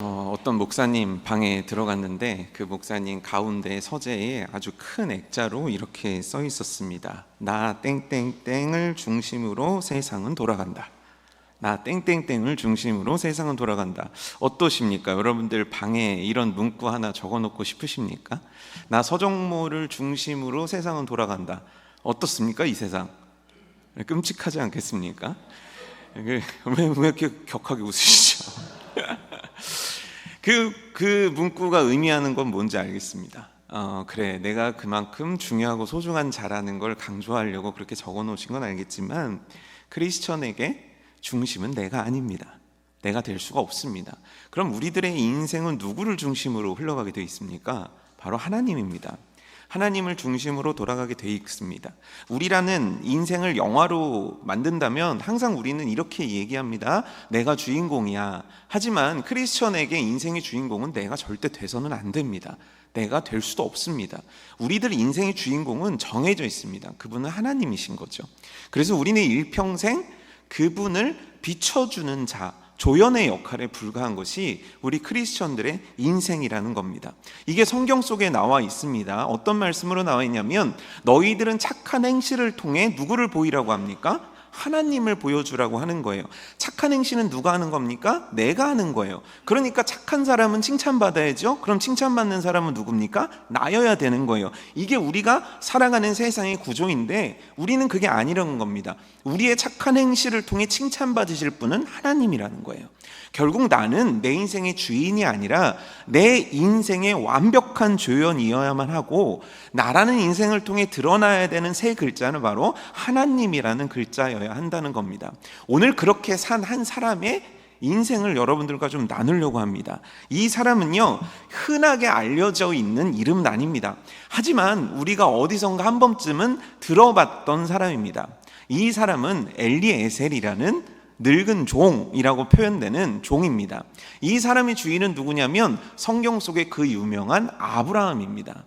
어떤 목사님 방에 들어갔는데 그 목사님 가운데 서재에 아주 큰 액자로 이렇게 써 있었습니다. 나 땡땡땡을 중심으로 세상은 돌아간다. 나 땡땡땡을 중심으로 세상은 돌아간다. 어떠십니까? 여러분들 방에 이런 문구 하나 적어놓고 싶으십니까? 나 서정모를 중심으로 세상은 돌아간다. 어떻습니까? 이 세상 끔찍하지 않겠습니까? 왜 이렇게 격하게 웃으시죠? 그 문구가 의미하는 건 뭔지 알겠습니다. 그래, 내가 그만큼 중요하고 소중한 자라는 걸 강조하려고 그렇게 적어 놓으신 건 알겠지만, 크리스천에게 중심은 내가 아닙니다. 내가 될 수가 없습니다. 그럼 우리들의 인생은 누구를 중심으로 흘러가게 되어 있습니까? 바로 하나님입니다. 하나님을 중심으로 돌아가게 되어 있습니다. 우리라는 인생을 영화로 만든다면 항상 우리는 이렇게 얘기합니다. 내가 주인공이야. 하지만 크리스천에게 인생의 주인공은 내가 절대 돼서는 안 됩니다. 내가 될 수도 없습니다. 우리들 인생의 주인공은 정해져 있습니다. 그분은 하나님이신 거죠. 그래서 우리는 일평생 그분을 비춰주는 자, 조연의 역할에 불과한 것이 우리 크리스천들의 인생이라는 겁니다. 이게 성경 속에 나와 있습니다. 어떤 말씀으로 나와 있냐면, 너희들은 착한 행실을 통해 누구를 보이라고 합니까? 하나님을 보여주라고 하는 거예요. 착한 행실은 누가 하는 겁니까? 내가 하는 거예요. 그러니까 착한 사람은 칭찬받아야죠. 그럼 칭찬받는 사람은 누굽니까? 나여야 되는 거예요. 이게 우리가 살아가는 세상의 구조인데, 우리는 그게 아니라는 겁니다. 우리의 착한 행실을 통해 칭찬받으실 분은 하나님이라는 거예요. 결국 나는 내 인생의 주인이 아니라 내 인생의 완벽한 조연이어야만 하고, 나라는 인생을 통해 드러나야 되는 세 글자는 바로 하나님이라는 글자여야 한다는 겁니다. 오늘 그렇게 산 한 사람의 인생을 여러분들과 좀 나누려고 합니다. 이 사람은요, 흔하게 알려져 있는 이름은 아닙니다. 하지만 우리가 어디선가 한 번쯤은 들어봤던 사람입니다. 이 사람은 엘리에셀이라는 늙은 종이라고 표현되는 종입니다. 이 사람의 주인은 누구냐면 성경 속의 그 유명한 아브라함입니다.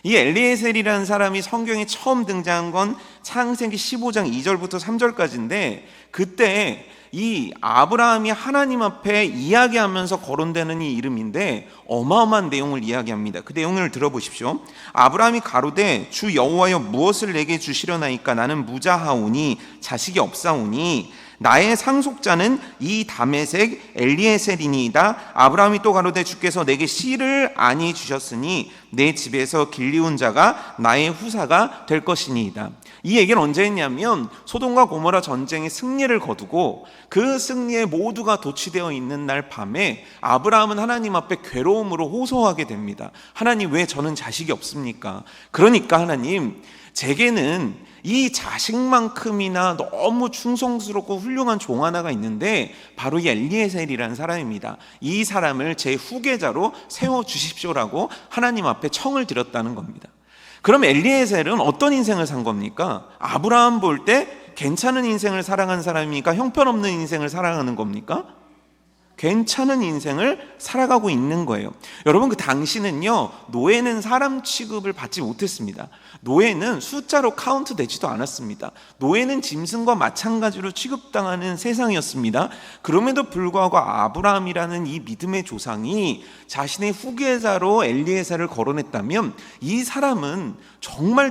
이 엘리에셀이라는 사람이 성경에 처음 등장한 건 창세기 15장 2절부터 3절까지인데, 그때 이 아브라함이 하나님 앞에 이야기하면서 거론되는 이 이름인데 어마어마한 내용을 이야기합니다. 그 내용을 들어보십시오. 아브라함이 가로되 주 여호와여 무엇을 내게 주시려나이까? 나는 무자하오니 자식이 없사오니 나의 상속자는 이 다메섹 엘리에셀이니이다. 아브라함이 또 가로되 주께서 내게 씨를 아니 주셨으니 내 집에서 길리운 자가 나의 후사가 될 것이니이다. 이 얘기를 언제 했냐면 소돔과 고모라 전쟁의 승리를 거두고 그 승리에 모두가 도취되어 있는 날 밤에 아브라함은 하나님 앞에 괴로움으로 호소하게 됩니다. 하나님, 왜 저는 자식이 없습니까? 그러니까 하나님, 제게는 이 자식만큼이나 너무 충성스럽고 훌륭한 종 하나가 있는데 바로 이 엘리에셀이라는 사람입니다. 이 사람을 제 후계자로 세워주십시오라고 하나님 앞에 청을 드렸다는 겁니다. 그럼 엘리에셀은 어떤 인생을 산 겁니까? 아브라함 볼 때 괜찮은 인생을 살아간 사람입니까? 형편없는 인생을 살아가는 겁니까? 괜찮은 인생을 살아가고 있는 거예요. 여러분, 그 당시는요, 노예는 사람 취급을 받지 못했습니다. 노예는 숫자로 카운트 되지도 않았습니다. 노예는 짐승과 마찬가지로 취급당하는 세상이었습니다. 그럼에도 불구하고 아브라함이라는 이 믿음의 조상이 자신의 후계자로 엘리에셀을 거론했다면 이 사람은 정말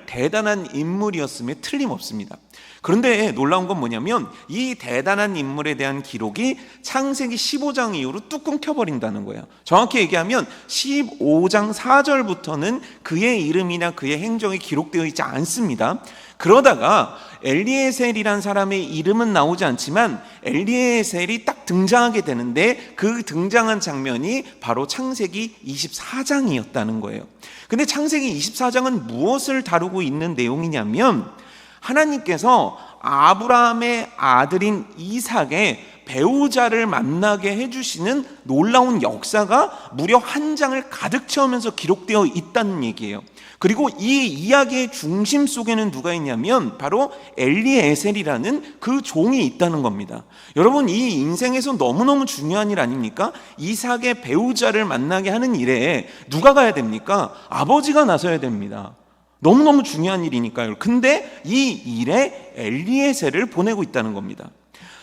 대단한 인물이었음에 틀림없습니다. 그런데 놀라운 건 뭐냐면 이 대단한 인물에 대한 기록이 창세기 15장 이후로 뚝 끊겨버린다는 거예요. 정확히 얘기하면 15장 4절부터는 그의 이름이나 그의 행적이 기록되어 있지 않습니다. 그러다가 엘리에셀이란 사람의 이름은 나오지 않지만 엘리에셀이 딱 등장하게 되는데 그 등장한 장면이 바로 창세기 24장이었다는 거예요. 근데 창세기 24장은 무엇을 다루고 있는 내용이냐면 하나님께서 아브라함의 아들인 이삭의 배우자를 만나게 해주시는 놀라운 역사가 무려 한 장을 가득 채우면서 기록되어 있다는 얘기예요. 그리고 이 이야기의 중심 속에는 누가 있냐면 바로 엘리에셀이라는 그 종이 있다는 겁니다. 여러분, 이 인생에서 너무너무 중요한 일 아닙니까? 이삭의 배우자를 만나게 하는 일에 누가 가야 됩니까? 아버지가 나서야 됩니다. 너무너무 중요한 일이니까요. 근데 이 일에 엘리에셀을 보내고 있다는 겁니다.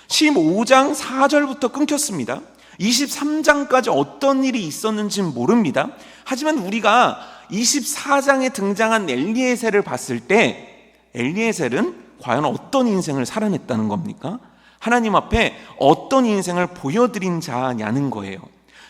15장 4절부터 끊겼습니다. 23장까지 어떤 일이 있었는지는 모릅니다. 하지만 우리가 24장에 등장한 엘리에셀을 봤을 때 엘리에셀은 과연 어떤 인생을 살아냈다는 겁니까? 하나님 앞에 어떤 인생을 보여드린 자냐는 거예요.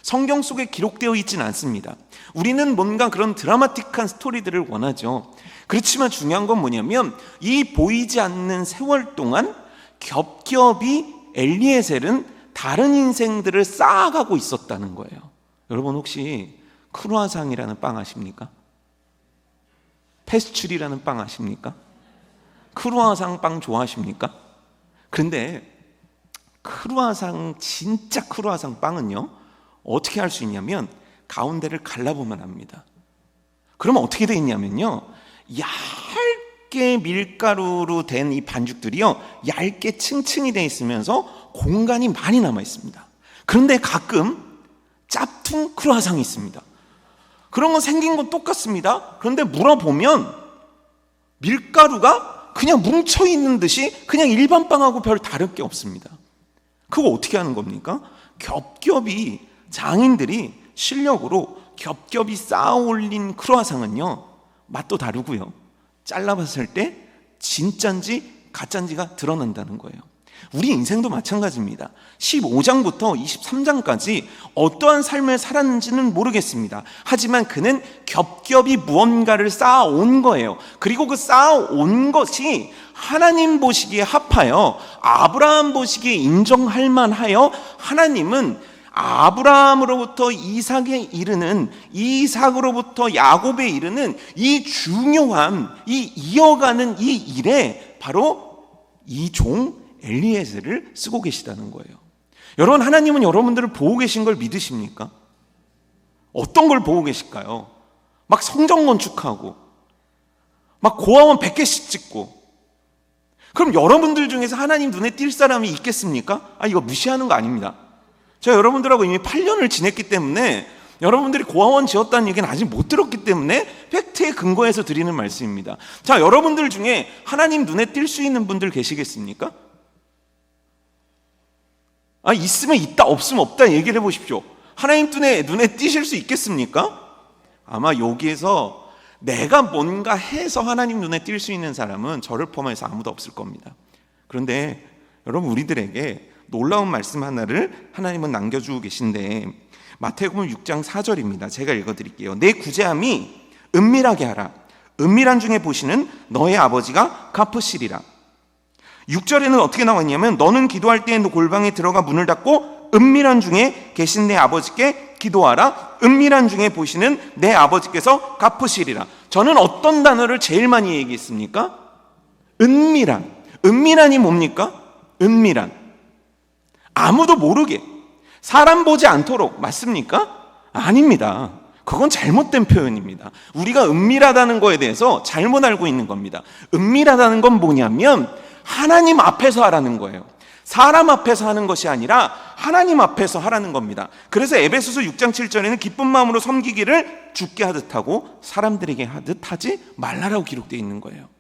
성경 속에 기록되어 있지는 않습니다. 우리는 뭔가 그런 드라마틱한 스토리들을 원하죠. 그렇지만 중요한 건 뭐냐면 이 보이지 않는 세월 동안 겹겹이 엘리에셀은 다른 인생들을 쌓아가고 있었다는 거예요. 여러분 혹시 크루아상이라는 빵 아십니까? 페스츄리라는 빵 아십니까? 크루아상 빵 좋아하십니까? 그런데 크루아상, 진짜 크루아상 빵은요, 어떻게 할 수 있냐면 가운데를 갈라보면 합니다. 그러면 어떻게 돼 있냐면요, 얇게 밀가루로 된 이 반죽들이요, 얇게 층층이 돼 있으면서 공간이 많이 남아 있습니다. 그런데 가끔 짭퉁 크루아상이 있습니다. 그런 건 생긴 건 똑같습니다. 그런데 물어보면 밀가루가 그냥 뭉쳐 있는 듯이 그냥 일반 빵하고 별 다를 게 없습니다. 그거 어떻게 하는 겁니까? 겹겹이 장인들이 실력으로 겹겹이 쌓아 올린 크루아상은요, 맛도 다르고요, 잘라봤을 때 진짠지 가짠지가 드러난다는 거예요. 우리 인생도 마찬가지입니다. 15장부터 23장까지 어떠한 삶을 살았는지는 모르겠습니다. 하지만 그는 겹겹이 무언가를 쌓아온 거예요. 그리고 그 쌓아온 것이 하나님 보시기에 합하여, 아브라함 보시기에 인정할 만하여, 하나님은 아브라함으로부터 이삭에 이르는, 이삭으로부터 야곱에 이르는 이 중요한, 이 이어가는 이 일에 바로 이 종 엘리에셀을 쓰고 계시다는 거예요. 여러분, 하나님은 여러분들을 보고 계신 걸 믿으십니까? 어떤 걸 보고 계실까요? 막 성전 건축하고 막 고아원 100개씩 짓고, 그럼 여러분들 중에서 하나님 눈에 띌 사람이 있겠습니까? 이거 무시하는 거 아닙니다. 제가 여러분들하고 이미 8년을 지냈기 때문에 여러분들이 고아원 지었다는 얘기는 아직 못 들었기 때문에 팩트에 근거해서 드리는 말씀입니다. 자, 여러분들 중에 하나님 눈에 띌 수 있는 분들 계시겠습니까? 있으면 있다, 없으면 없다 얘기를 해보십시오. 하나님 눈에 띄실 수 있겠습니까? 아마 여기에서 내가 뭔가 해서 하나님 눈에 띌 수 있는 사람은 저를 포함해서 아무도 없을 겁니다. 그런데 여러분, 우리들에게 놀라운 말씀 하나를 하나님은 남겨주고 계신데, 마태복음 6장 4절입니다. 제가 읽어드릴게요. 내 구제함이 은밀하게 하라. 은밀한 중에 보시는 너의 아버지가 갚으시리라. 6절에는 어떻게 나와 있냐면, 너는 기도할 때에 골방에 들어가 문을 닫고 은밀한 중에 계신 내 아버지께 기도하라. 은밀한 중에 보시는 내 아버지께서 갚으시리라. 저는 어떤 단어를 제일 많이 얘기했습니까? 은밀한. 은밀한이 뭡니까? 은밀한. 아무도 모르게, 사람 보지 않도록, 맞습니까? 아닙니다. 그건 잘못된 표현입니다. 우리가 은밀하다는 거에 대해서 잘못 알고 있는 겁니다. 은밀하다는 건 뭐냐면 하나님 앞에서 하라는 거예요. 사람 앞에서 하는 것이 아니라 하나님 앞에서 하라는 겁니다. 그래서 에베소서 6장 7절에는 기쁜 마음으로 섬기기를 주께 하듯 하고 사람들에게 하듯 하지 말라라고 기록되어 있는 거예요.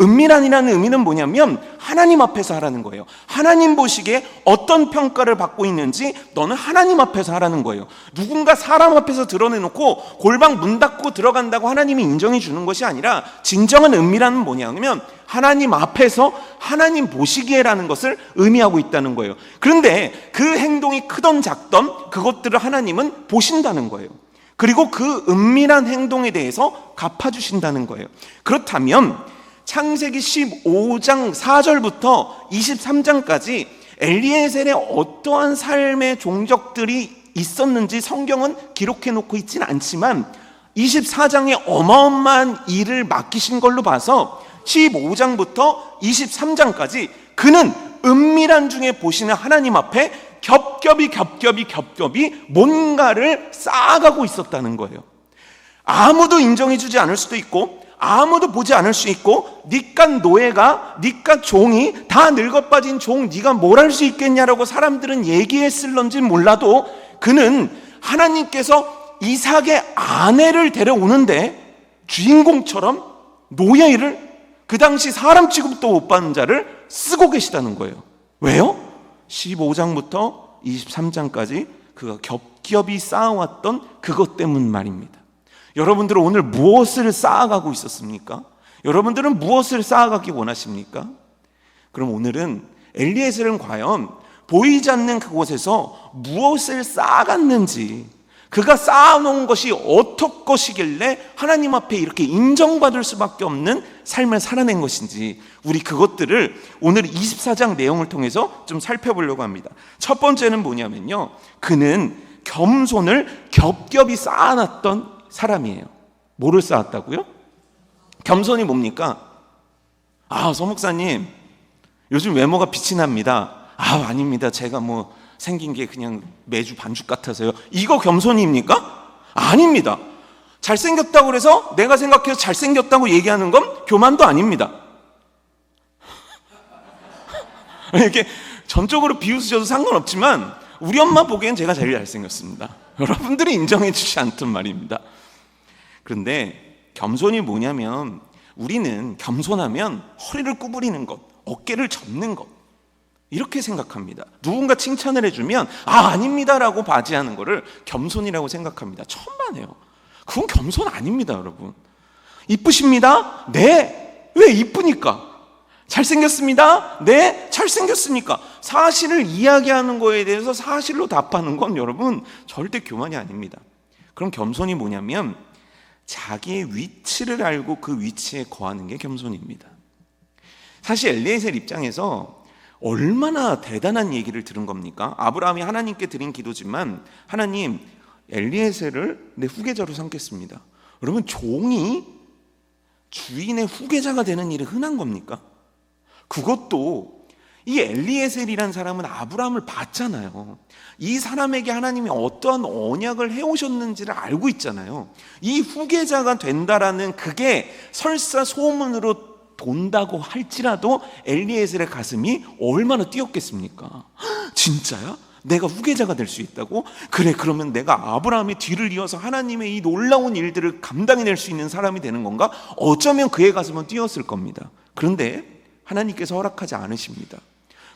은밀한이라는 의미는 뭐냐면 하나님 앞에서 하라는 거예요. 하나님 보시기에 어떤 평가를 받고 있는지 너는 하나님 앞에서 하라는 거예요. 누군가 사람 앞에서 드러내놓고 골방 문 닫고 들어간다고 하나님이 인정해 주는 것이 아니라, 진정한 은밀한은 뭐냐면 하나님 앞에서 하나님 보시기에라는 것을 의미하고 있다는 거예요. 그런데 그 행동이 크던 작던 그것들을 하나님은 보신다는 거예요. 그리고 그 은밀한 행동에 대해서 갚아주신다는 거예요. 그렇다면 창세기 15장 4절부터 23장까지 엘리에셀의 어떠한 삶의 종적들이 있었는지 성경은 기록해 놓고 있지는 않지만 24장에 어마어마한 일을 맡기신 걸로 봐서 15장부터 23장까지 그는 은밀한 중에 보시는 하나님 앞에 겹겹이 뭔가를 쌓아가고 있었다는 거예요. 아무도 인정해 주지 않을 수도 있고 아무도 보지 않을 수 있고, 니깟 노예가, 니깟 종이, 다 늙어빠진 종, 네가 뭘 할 수 있겠냐라고 사람들은 얘기했을런지 몰라도 그는 하나님께서 이삭의 아내를 데려오는데 주인공처럼 노예를, 그 당시 사람 취급도 못 받는 자를 쓰고 계시다는 거예요. 왜요? 15장부터 23장까지 그가 겹겹이 쌓아왔던 그것 때문 말입니다. 여러분들은 오늘 무엇을 쌓아가고 있었습니까? 여러분들은 무엇을 쌓아가기 원하십니까? 그럼 오늘은 엘리에셀은 과연 보이지 않는 그곳에서 무엇을 쌓아갔는지, 그가 쌓아놓은 것이 어떤 것이길래 하나님 앞에 이렇게 인정받을 수밖에 없는 삶을 살아낸 것인지, 우리 그것들을 오늘 24장 내용을 통해서 좀 살펴보려고 합니다. 첫 번째는 뭐냐면요, 그는 겸손을 겹겹이 쌓아놨던 사람이에요. 뭐를 쌓았다고요? 겸손이 뭡니까? 서목사님 요즘 외모가 빛이 납니다. 아닙니다. 제가 생긴 게 그냥 매주 반죽 같아서요. 이거 겸손입니까? 아닙니다. 잘생겼다고 그래서 내가 생각해서 잘생겼다고 얘기하는 건 교만도 아닙니다. 이렇게 전적으로 비웃으셔도 상관없지만 우리 엄마 보기엔 제가 제일 잘생겼습니다. 여러분들이 인정해 주지 않던 말입니다. 그런데 겸손이 뭐냐면, 우리는 겸손하면 허리를 구부리는 것, 어깨를 접는 것, 이렇게 생각합니다. 누군가 칭찬을 해주면 아닙니다라고 바지하는 거를 겸손이라고 생각합니다. 천만에요. 그건 겸손 아닙니다, 여러분. 이쁘십니다? 네. 왜 이쁘니까? 잘생겼습니다? 네. 잘생겼으니까. 사실을 이야기하는 거에 대해서 사실로 답하는 건 여러분 절대 교만이 아닙니다. 그럼 겸손이 뭐냐면 자기의 위치를 알고 그 위치에 거하는 게 겸손입니다. 사실 엘리에셀 입장에서 얼마나 대단한 얘기를 들은 겁니까? 아브라함이 하나님께 드린 기도지만, 하나님, 엘리에셀을 내 후계자로 삼겠습니다. 여러분, 종이 주인의 후계자가 되는 일이 흔한 겁니까? 그것도 이 엘리에셀이란 사람은 아브라함을 봤잖아요. 이 사람에게 하나님이 어떠한 언약을 해오셨는지를 알고 있잖아요. 이 후계자가 된다라는 그게 설사 소문으로 돈다고 할지라도 엘리에셀의 가슴이 얼마나 뛰었겠습니까? 진짜야? 내가 후계자가 될 수 있다고? 그래, 그러면 내가 아브라함의 뒤를 이어서 하나님의 이 놀라운 일들을 감당해낼 수 있는 사람이 되는 건가? 어쩌면 그의 가슴은 뛰었을 겁니다. 그런데 하나님께서 허락하지 않으십니다.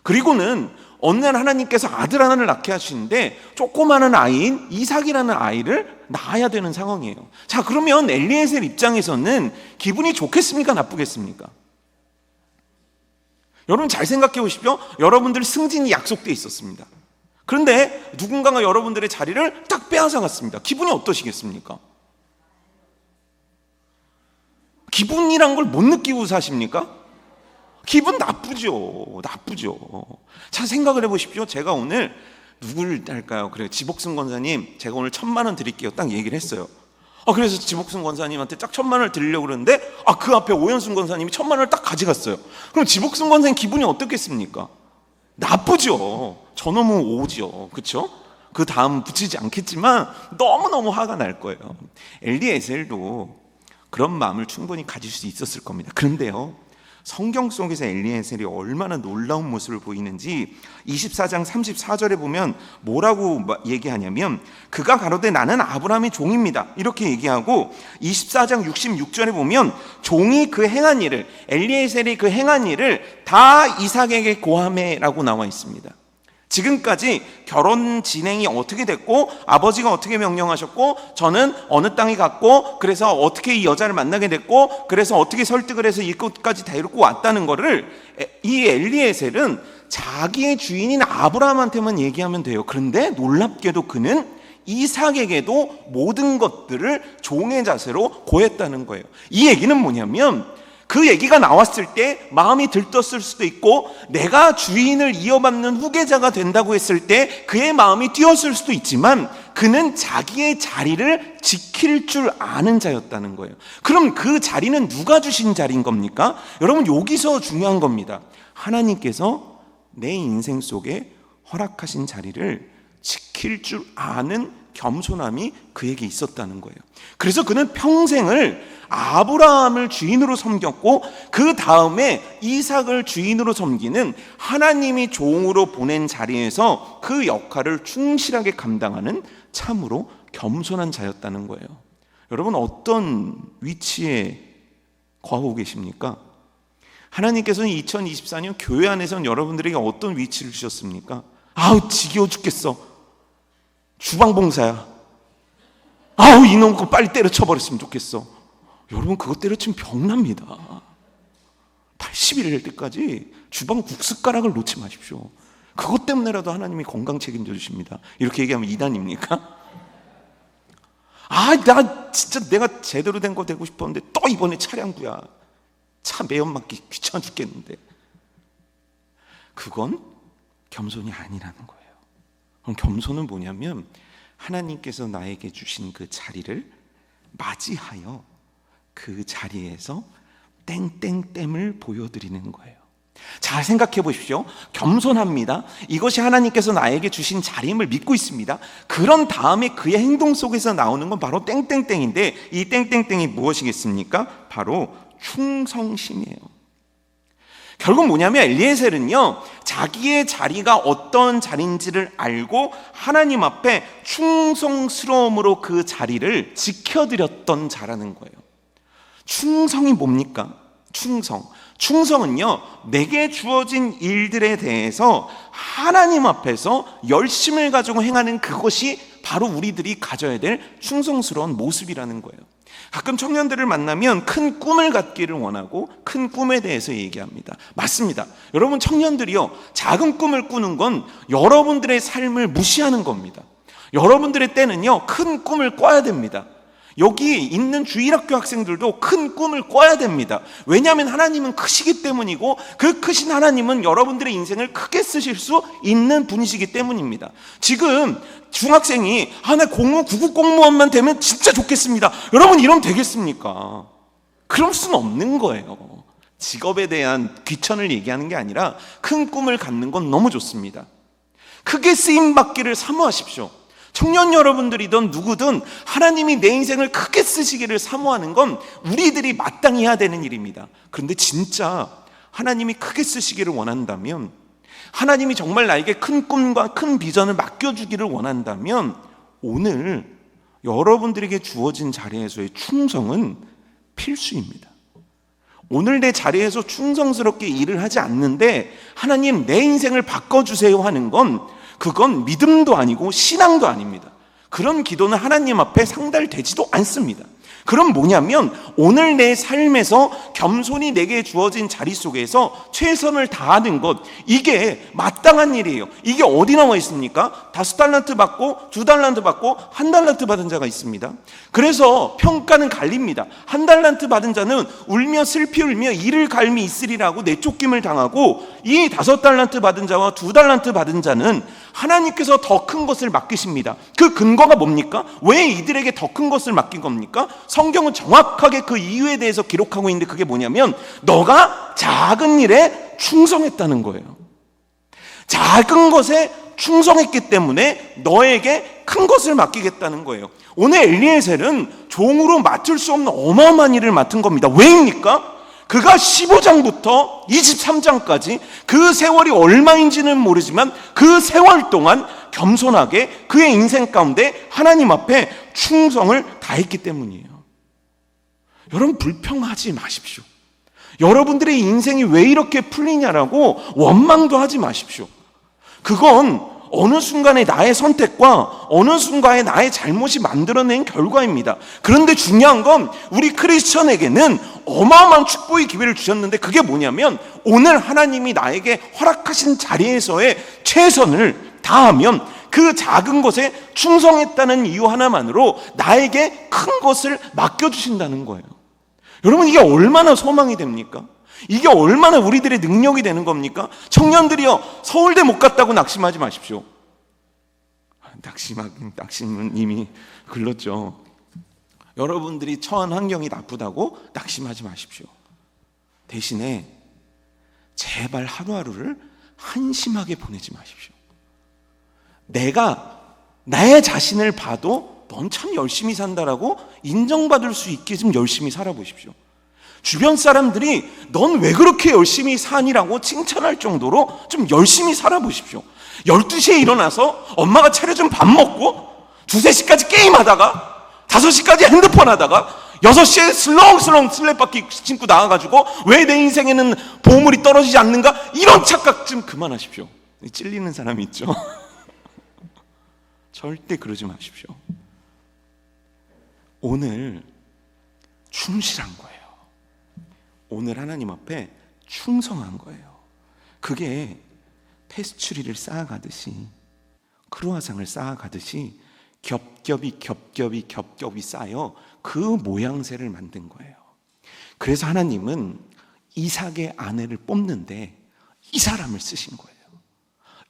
그리고는 어느 날 하나님께서 아들 하나를 낳게 하시는데 조그마한 아이인 이삭이라는 아이를 낳아야 되는 상황이에요. 자, 그러면 엘리에셀 입장에서는 기분이 좋겠습니까? 나쁘겠습니까? 여러분 잘 생각해 보십시오. 여러분들 승진이 약속돼 있었습니다. 그런데 누군가가 여러분들의 자리를 딱 빼앗아갔습니다. 기분이 어떠시겠습니까? 기분이란 걸 못 느끼고 사십니까? 기분 나쁘죠. 자, 생각을 해보십시오. 제가 오늘 누구를 할까요? 그래, 지복승 권사님, 제가 오늘 1,000만 원 드릴게요. 딱 얘기를 했어요. 그래서 지복승 권사님한테 딱 1,000만 원을 드리려고 그러는데 그 앞에 오현순 권사님이 1,000만 원을 딱 가져갔어요. 그럼 지복승 권사님 기분이 어떻겠습니까? 나쁘죠. 저놈은 오죠. 그렇죠? 그 다음 붙이지 않겠지만 너무너무 화가 날 거예요. 엘리에셀도 그런 마음을 충분히 가질 수 있었을 겁니다. 그런데요, 성경 속에서 엘리에셀이 얼마나 놀라운 모습을 보이는지 24장 34절에 보면 뭐라고 얘기하냐면, 그가 가로되 나는 아브라함의 종입니다, 이렇게 얘기하고 24장 66절에 보면 종이 그 행한 일을, 엘리에셀이 그 행한 일을 다 이삭에게 고하매라고 나와 있습니다. 지금까지 결혼 진행이 어떻게 됐고, 아버지가 어떻게 명령하셨고, 저는 어느 땅에 갔고, 그래서 어떻게 이 여자를 만나게 됐고, 그래서 어떻게 설득을 해서 이곳까지 데리고 왔다는 거를 이 엘리에셀은 자기의 주인인 아브라함한테만 얘기하면 돼요. 그런데 놀랍게도 그는 이삭에게도 모든 것들을 종의 자세로 고했다는 거예요. 이 얘기는 뭐냐면, 그 얘기가 나왔을 때 마음이 들떴을 수도 있고, 내가 주인을 이어받는 후계자가 된다고 했을 때 그의 마음이 뛰었을 수도 있지만, 그는 자기의 자리를 지킬 줄 아는 자였다는 거예요. 그럼 그 자리는 누가 주신 자리인 겁니까? 여러분, 여기서 중요한 겁니다. 하나님께서 내 인생 속에 허락하신 자리를 지킬 줄 아는 겸손함이 그에게 있었다는 거예요. 그래서 그는 평생을 아브라함을 주인으로 섬겼고, 그 다음에 이삭을 주인으로 섬기는 하나님이 종으로 보낸 자리에서 그 역할을 충실하게 감당하는 참으로 겸손한 자였다는 거예요. 여러분, 어떤 위치에 거하고 계십니까? 하나님께서는 2024년 교회 안에서는 여러분들에게 어떤 위치를 주셨습니까? 아우 지겨워 죽겠어. 주방 봉사야. 아우 이놈 거 빨리 때려쳐버렸으면 좋겠어. 여러분 그거 때려치면 병납니다. 80일 될 때까지 주방 국숟가락을 놓지 마십시오. 그것 때문에라도 하나님이 건강 책임져 주십니다. 이렇게 얘기하면 이단입니까? 나 진짜 내가 제대로 된 거 되고 싶었는데 또 이번에 차량구야. 차 매연 맞기 귀찮아 죽겠는데. 그건 겸손이 아니라는 거예요. 그럼 겸손은 뭐냐면 하나님께서 나에게 주신 그 자리를 맞이하여 그 자리에서 땡땡댐을 보여드리는 거예요. 잘 생각해 보십시오. 겸손합니다. 이것이 하나님께서 나에게 주신 자리임을 믿고 있습니다. 그런 다음에 그의 행동 속에서 나오는 건 바로 땡땡땡인데, 이 땡땡땡이 무엇이겠습니까? 바로 충성심이에요. 결국 뭐냐면 엘리에셀은요, 자기의 자리가 어떤 자리인지를 알고 하나님 앞에 충성스러움으로 그 자리를 지켜드렸던 자라는 거예요. 충성이 뭡니까? 충성은요, 내게 주어진 일들에 대해서 하나님 앞에서 열심을 가지고 행하는 그것이 바로 우리들이 가져야 될 충성스러운 모습이라는 거예요. 가끔 청년들을 만나면 큰 꿈을 갖기를 원하고 큰 꿈에 대해서 얘기합니다. 맞습니다. 여러분, 청년들이요, 작은 꿈을 꾸는 건 여러분들의 삶을 무시하는 겁니다. 여러분들의 때는요, 큰 꿈을 꿔야 됩니다. 여기 있는 주일학교 학생들도 큰 꿈을 꿔야 됩니다. 왜냐하면 하나님은 크시기 때문이고, 그 크신 하나님은 여러분들의 인생을 크게 쓰실 수 있는 분이시기 때문입니다. 지금 중학생이 나 공무 9급 공무원만 되면 진짜 좋겠습니다, 여러분 이러면 되겠습니까? 그럴 수는 없는 거예요. 직업에 대한 귀천을 얘기하는 게 아니라 큰 꿈을 갖는 건 너무 좋습니다. 크게 쓰임받기를 사모하십시오. 청년 여러분들이든 누구든 하나님이 내 인생을 크게 쓰시기를 사모하는 건 우리들이 마땅히 해야 되는 일입니다. 그런데 진짜 하나님이 크게 쓰시기를 원한다면, 하나님이 정말 나에게 큰 꿈과 큰 비전을 맡겨주기를 원한다면, 오늘 여러분들에게 주어진 자리에서의 충성은 필수입니다. 오늘 내 자리에서 충성스럽게 일을 하지 않는데 하나님 내 인생을 바꿔주세요 하는 건, 그건 믿음도 아니고 신앙도 아닙니다. 그런 기도는 하나님 앞에 상달되지도 않습니다. 그럼 뭐냐면 오늘 내 삶에서 겸손히 내게 주어진 자리 속에서 최선을 다하는 것, 이게 마땅한 일이에요. 이게 어디 나와 있습니까? 5달란트 받고 2달란트 받고 1달란트 받은 자가 있습니다. 그래서 평가는 갈립니다. 1달란트 받은 자는 울며 슬피 울며 이를 갈미 있으리라고 내쫓김을 당하고, 이 5달란트 받은 자와 2달란트 받은 자는 하나님께서 더 큰 것을 맡기십니다. 그 근거가 뭡니까? 왜 이들에게 더 큰 것을 맡긴 겁니까? 성경은 정확하게 그 이유에 대해서 기록하고 있는데, 그게 뭐냐면 너가 작은 일에 충성했다는 거예요. 작은 것에 충성했기 때문에 너에게 큰 것을 맡기겠다는 거예요. 오늘 엘리에셀은 종으로 맡을 수 없는 어마어마한 일을 맡은 겁니다. 왜입니까? 그가 15장부터 23장까지 그 세월이 얼마인지는 모르지만 그 세월 동안 겸손하게 그의 인생 가운데 하나님 앞에 충성을 다했기 때문이에요. 여러분, 불평하지 마십시오. 여러분들의 인생이 왜 이렇게 풀리냐라고 원망도 하지 마십시오. 그건 어느 순간에 나의 선택과 어느 순간에 나의 잘못이 만들어낸 결과입니다. 그런데 중요한 건 우리 크리스천에게는 어마어마한 축복의 기회를 주셨는데, 그게 뭐냐면 오늘 하나님이 나에게 허락하신 자리에서의 최선을 다하면 그 작은 것에 충성했다는 이유 하나만으로 나에게 큰 것을 맡겨주신다는 거예요. 여러분, 이게 얼마나 소망이 됩니까? 이게 얼마나 우리들의 능력이 되는 겁니까? 청년들이요, 서울대 못 갔다고 낙심하지 마십시오. 낙심은 이미 글렀죠. 여러분들이 처한 환경이 나쁘다고 낙심하지 마십시오. 대신에 제발 하루하루를 한심하게 보내지 마십시오. 내가 나의 자신을 봐도 넌 참 열심히 산다라고 인정받을 수 있게 좀 열심히 살아보십시오. 주변 사람들이 넌 왜 그렇게 열심히 사니라고 칭찬할 정도로 좀 열심히 살아보십시오. 12시에 일어나서 엄마가 차려준 밥 먹고 2, 3시까지 게임하다가 5시까지 핸드폰 하다가 6시에 슬렁슬렁 슬랩바퀴 신고 나와가지고 왜 내 인생에는 보물이 떨어지지 않는가, 이런 착각 좀 그만하십시오. 찔리는 사람이 있죠. 절대 그러지 마십시오. 오늘 충실한 거예요. 오늘 하나님 앞에 충성한 거예요. 그게 페스츄리를 쌓아가듯이, 크루아상을 쌓아가듯이 겹겹이 쌓여 그 모양새를 만든 거예요. 그래서 하나님은 이삭의 아내를 뽑는데 이 사람을 쓰신 거예요.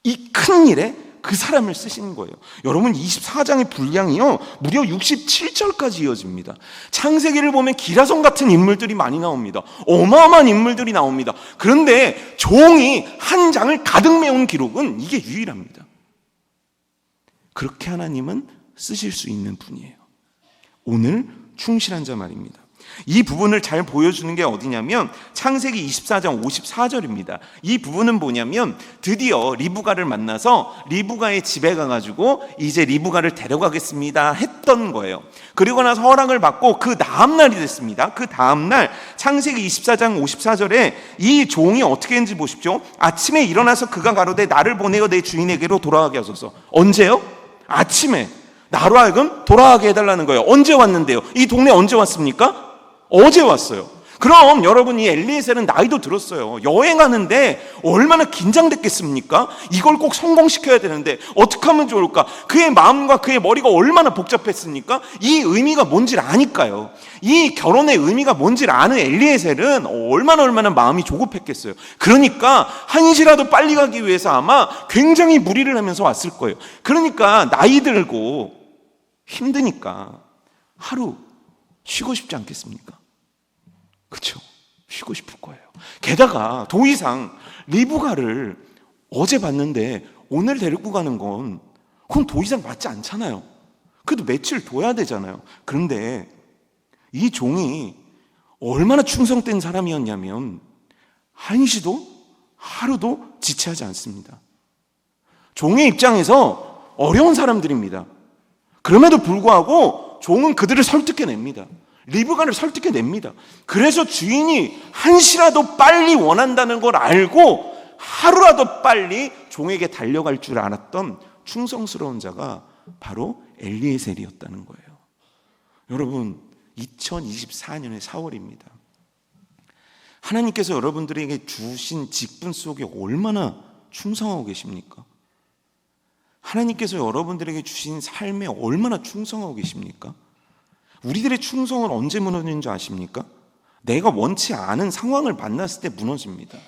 이 큰 일에 그 사람을 쓰시는 거예요. 여러분, 24장의 분량이요 무려 67절까지 이어집니다. 창세기를 보면 기라성 같은 인물들이 많이 나옵니다. 어마어마한 인물들이 나옵니다. 그런데 종이 한 장을 가득 메운 기록은 이게 유일합니다. 그렇게 하나님은 쓰실 수 있는 분이에요. 오늘 충실한 자 말입니다. 이 부분을 잘 보여주는 게 어디냐면 창세기 24장 54절입니다. 이 부분은 뭐냐면 드디어 리브가를 만나서 리브가의 집에 가가지고 이제 리브가를 데려가겠습니다 했던 거예요. 그리고 나서 허락을 받고 그 다음날이 됐습니다. 그 다음날 창세기 24장 54절에 이 종이 어떻게 했는지 보십시오. 아침에 일어나서 그가 가로되 나를 보내어 내 주인에게로 돌아가게 하소서. 언제요? 아침에 나로 하여금 돌아가게 해달라는 거예요. 언제 왔는데요? 이 동네 언제 왔습니까? 어제 왔어요. 그럼 여러분, 이 엘리에셀은 나이도 들었어요. 여행하는데 얼마나 긴장됐겠습니까? 이걸 꼭 성공시켜야 되는데 어떻게 하면 좋을까? 그의 마음과 그의 머리가 얼마나 복잡했습니까? 이 의미가 뭔지를 아니까요. 이 결혼의 의미가 뭔지를 아는 엘리에셀은 얼마나 마음이 조급했겠어요. 그러니까 한시라도 빨리 가기 위해서 아마 굉장히 무리를 하면서 왔을 거예요. 그러니까 나이 들고 힘드니까 하루 쉬고 싶지 않겠습니까? 그렇죠? 쉬고 싶을 거예요. 게다가 더 이상 리브가를 어제 봤는데 오늘 데리고 가는 건 그건 더 이상 맞지 않잖아요. 그래도 며칠 둬야 되잖아요. 그런데 이 종이 얼마나 충성된 사람이었냐면 한시도 하루도 지체하지 않습니다. 종의 입장에서 어려운 사람들입니다. 그럼에도 불구하고 종은 그들을 설득해냅니다. 리브가를 설득해냅니다. 그래서 주인이 한시라도 빨리 원한다는 걸 알고 하루라도 빨리 종에게 달려갈 줄 알았던 충성스러운 자가 바로 엘리에셀이었다는 거예요. 여러분, 2024년의 4월입니다. 하나님께서 여러분들에게 주신 직분 속에 얼마나 충성하고 계십니까? 하나님께서 여러분들에게 주신 삶에 얼마나 충성하고 계십니까? 우리들의 충성은 언제 무너지는 줄 아십니까? 내가 원치 않은 상황을 만났을 때 무너집니다.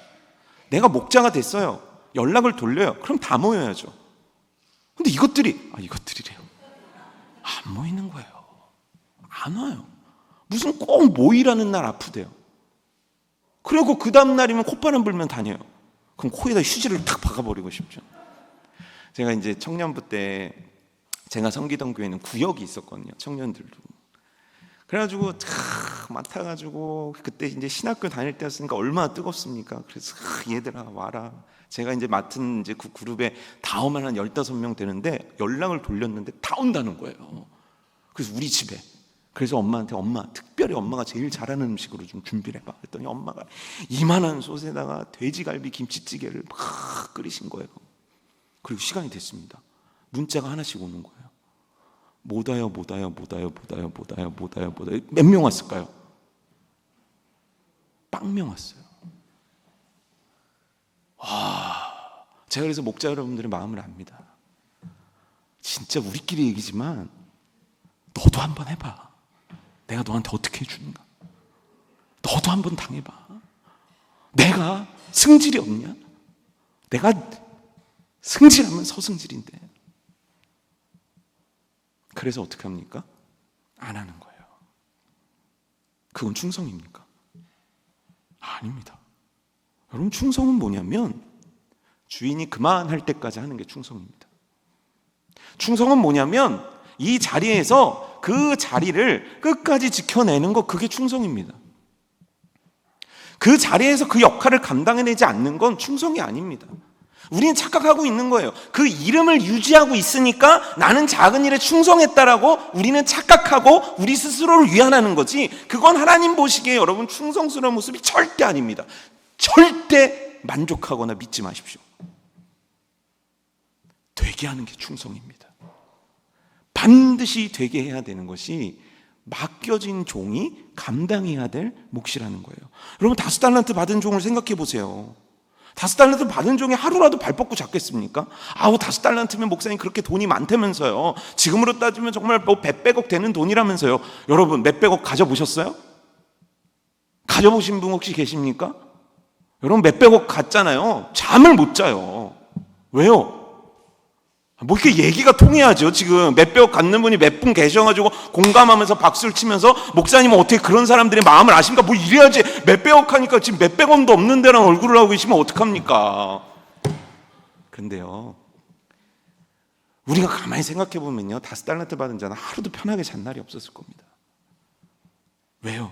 내가 목자가 됐어요. 연락을 돌려요. 그럼 다 모여야죠. 근데 이것들이래요. 안 모이는 거예요. 안 와요. 무슨 꼭 모이라는 날 아프대요. 그리고 그 다음 날이면 콧바람 불면 다녀요. 그럼 코에다 휴지를 탁 박아버리고 싶죠. 제가 이제 청년부 때 제가 섬기던 교회는 구역이 있었거든요. 청년들도. 그래가지고 맡아가지고 그때 이제 신학교 다닐 때였으니까 얼마나 뜨겁습니까? 그래서 얘들아 와라. 제가 이제 맡은 이제 그 그룹에 다 오면 한 15명 되는데 연락을 돌렸는데 다 온다는 거예요. 그래서 우리 집에. 그래서 엄마한테 특별히 엄마가 제일 잘하는 음식으로 좀 준비를 해봐. 그랬더니 엄마가 이만한 솥에다가 돼지갈비 김치찌개를 막 끓이신 거예요. 그리고 시간이 됐습니다. 문자가 하나씩 오는 거예요. 못 와요. 몇 명 왔을까요? 빵명 왔어요. 제가 그래서 목자 여러분들의 마음을 압니다. 진짜 우리끼리 얘기지만 너도 한번 해봐. 내가 너한테 어떻게 해주는가? 너도 한번 당해봐. 내가 승질이 없냐? 내가 승질하면 서승질인데. 그래서 어떻게 합니까? 안 하는 거예요. 그건 충성입니까? 아닙니다. 여러분, 충성은 뭐냐면 주인이 그만할 때까지 하는 게 충성입니다. 충성은 뭐냐면 이 자리에서 그 자리를 끝까지 지켜내는 것, 그게 충성입니다. 그 자리에서 그 역할을 감당해내지 않는 건 충성이 아닙니다. 우리는 착각하고 있는 거예요. 그 이름을 유지하고 있으니까 나는 작은 일에 충성했다라고 우리는 착각하고 우리 스스로를 위안하는 거지, 그건 하나님 보시기에 여러분 충성스러운 모습이 절대 아닙니다. 절대 만족하거나 믿지 마십시오. 되게 하는 게 충성입니다. 반드시 되게 해야 되는 것이 맡겨진 종이 감당해야 될 몫이라는 거예요. 여러분 5달란트 받은 종을 생각해 보세요. 5달란트 받은 종이 하루라도 발 뻗고 잡겠습니까? 5달란트면 목사님 그렇게 돈이 많다면서요. 지금으로 따지면 정말 뭐 백백억 되는 돈이라면서요. 여러분 몇백억 가져보셨어요? 가져보신 분 혹시 계십니까? 여러분 몇백억 갔잖아요. 잠을 못 자요. 왜요? 뭐 이렇게 얘기가 통해야죠. 지금 몇백억 갖는 분이 몇 분 계셔가지고 공감하면서 박수를 치면서 목사님은 어떻게 그런 사람들의 마음을 아십니까? 뭐 이래야지. 몇백억 하니까 지금 몇백원도 없는 데랑 얼굴을 하고 계시면 어떡합니까? 그런데요, 우리가 가만히 생각해 보면요, 5달란트 받은 자는 하루도 편하게 잔 날이 없었을 겁니다. 왜요?